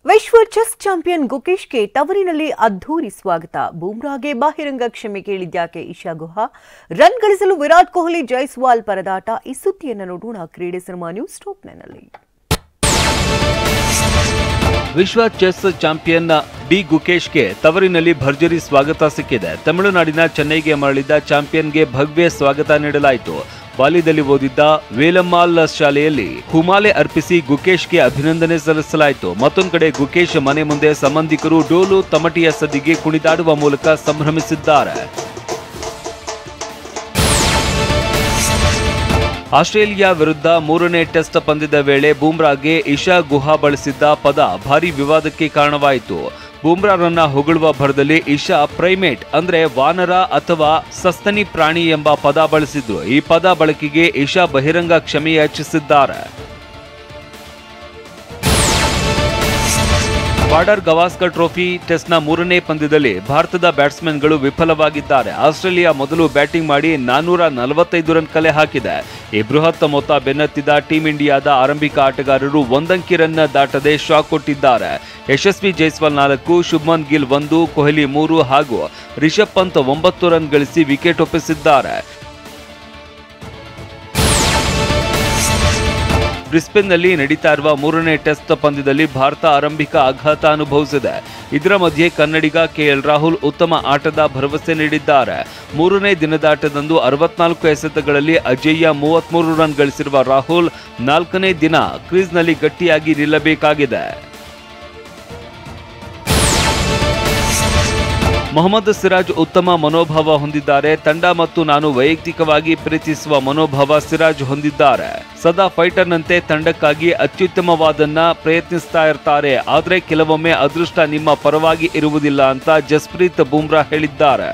ವಿಶ್ವ chess champion ಗುಕೇಶ್ಗೆ ತವರಿನಲ್ಲಿ ಅದ್ಧೂರಿ ಸ್ವಾಗತ. ಬೂಮ್ರಾಗೆ ಬಹಿರಂಗ ಕ್ಷಮೆ ಕೇಳಿದ್ಯಾಕೆ ಇಶಾ ಗುಹಾ? ರನ್ ಗಳಿಸಲು ವಿರಾಟ್ ಕೊಹ್ಲಿ ಜೈಸ್ವಾಲ್ ಪರದಾಟ. ಈ ಸುದ್ದಿಯನ್ನು ನೋಡೋಣ ಕ್ರೀಡೆ ಸಿನಿಮಾ ನ್ಯೂಸ್ ಟಾಪ್ 9ನಲ್ಲಿ. ವಿಶ್ವ ಚೆಸ್ ಚಾಂಪಿಯನ್ ಡಿ ಗುಕೇಶ್ಗೆ ತವರಿನಲ್ಲಿ ಭರ್ಜರಿ ಸ್ವಾಗತ ಸಿಕ್ಕಿದೆ. ತಮಿಳುನಾಡಿನ ಚೆನ್ನೈಗೆ ಮರಳಿದ್ದ ಚಾಂಪಿಯನ್ಗೆ ಭವ್ಯ ಸ್ವಾಗತ ನೀಡಲಾಯಿತು. ಬಾಲ್ಯದಲ್ಲಿ ಓದಿದ್ದ ವೇಲಮ್ಮಾಲ್ ಶಾಲೆಯಲ್ಲಿ ಹುಮಾಲೆ ಅರ್ಪಿಸಿ ಗುಕೇಶ್ಗೆ ಅಭಿನಂದನೆ ಸಲ್ಲಿಸಲಾಯಿತು. ಮತ್ತೊಂದು ಕಡೆ ಗುಕೇಶ್ ಮನೆ ಮುಂದೆ ಸಂಬಂಧಿಕರು ಡೋಲು ತಮಟಿಯ ಸದ್ದಿಗೆ ಕುಣಿದಾಡುವ ಮೂಲಕ ಸಂಭ್ರಮಿಸಿದ್ದಾರೆ. ಆಸ್ಟ್ರೇಲಿಯಾ ವಿರುದ್ಧ 3ನೇ ಟೆಸ್ಟ್ ಪಂದ್ಯದ ವೇಳೆ ಬೂಮ್ರಾಗೆ ಇಶಾ ಗುಹಾ ಬಳಸಿದ್ದ ಪದ ಭಾರೀ ವಿವಾದಕ್ಕೆ ಕಾರಣವಾಯಿತು. ಬೂಮ್ರಾರನ್ನ ಹೊಗಳುವ ಭರದಲ್ಲಿ ಇಶಾ ಪ್ರೈಮೇಟ್ ಅಂದ್ರೆ ವಾನರ ಅಥವಾ ಸಸ್ತನಿ ಪ್ರಾಣಿ ಎಂಬ ಪದ ಬಳಸಿದ್ರು. ಈ ಪದ ಬಳಕೆಗೆ ಇಶಾ ಬಹಿರಂಗ ಕ್ಷಮೆ ಯಾಚಿಸಿದ್ದಾರೆ. ಬಾರ್ಡರ್ ಗವಾಸ್ಕರ್ ಟ್ರೋಫಿ ಟೆಸ್ಟ್ನ 3ನೇ ಪಂದ್ಯದಲ್ಲಿ ಭಾರತದ ಬ್ಯಾಟ್ಸ್ಮನ್ಗಳು ವಿಫಲವಾಗಿದ್ದಾರೆ. ಆಸ್ಟ್ರೇಲಿಯಾ ಮೊದಲು ಬ್ಯಾಟಿಂಗ್ ಮಾಡಿ 445 ರನ್ ಕಲೆ ಹಾಕಿದೆ. ಈ ಬೃಹತ್ ಮೊತ್ತ ಬೆನ್ನತ್ತಿದ ಟೀಂ ಇಂಡಿಯಾದ ಆರಂಭಿಕ ಆಟಗಾರರು ಒಂದಂಕಿ ರನ್ ದಾಟದೆ ಶಾಕ್ ಕೊಟ್ಟಿದ್ದಾರೆ. ಯಶಸ್ವಿ ಜೈಸ್ವಾಲ್ 4, ಶುಭ್ಮನ್ ಗಿಲ್ 1, ಕೊಹ್ಲಿ 3 ಹಾಗೂ ರಿಷಬ್ ಪಂತ್ 9 ರನ್ ಗಳಿಸಿ ವಿಕೆಟ್ ಒಪ್ಪಿಸಿದ್ದಾರೆ. ಬ್ರಿಸ್ಬೇನ್ನಲ್ಲಿ ನಡೀತಾ ಇರುವ 3ನೇ ಟೆಸ್ಟ್ ಪಂದ್ಯದಲ್ಲಿ ಭಾರತ ಆರಂಭಿಕ ಆಘಾತ ಅನುಭವಿಸಿದೆ. ಇದರ ಮಧ್ಯೆ ಕನ್ನಡಿಗ ಕೆಎಲ್ ರಾಹುಲ್ ಉತ್ತಮ ಆಟದ ಭರವಸೆ ನೀಡಿದ್ದಾರೆ. 3ನೇ ದಿನದಾಟದಂದು 64 ಎಸೆತಗಳಲ್ಲಿ ಅಜೇಯ 33 ರನ್ ಗಳಿಸಿರುವ ರಾಹುಲ್ 4ನೇ ದಿನ ಕ್ರೀಸ್ನಲ್ಲಿ ಗಟ್ಟಿಯಾಗಿ ನಿಲ್ಲಬೇಕಾಗಿದೆ. ಮೊಹಮ್ಮದ್ ಸಿರಾಜ್ ಉತ್ತಮ ಮನೋಭಾವ ಹೊಂದಿದ್ದಾರೆ. ತಂಡ ಮತ್ತು ನಾನು ವೈಯಕ್ತಿಕವಾಗಿ ಪ್ರೀತಿಸುವ ಮನೋಭಾವ ಸಿರಾಜ್ ಹೊಂದಿದ್ದಾರೆ. ಸದಾ ಫೈಟರ್ನಂತೆ ತಂಡಕ್ಕಾಗಿ ಅತ್ಯುತ್ತಮವಾದನ್ನ ಪ್ರಯತ್ನಿಸ್ತಾ ಇರ್ತಾರೆ. ಆದರೆ ಕೆಲವೊಮ್ಮೆ ಅದೃಷ್ಟ ನಿಮ್ಮ ಪರವಾಗಿ ಇರುವುದಿಲ್ಲ ಅಂತ ಜಸ್ಪ್ರೀತ್ ಬೂಮ್ರಾ ಹೇಳಿದ್ದಾರೆ.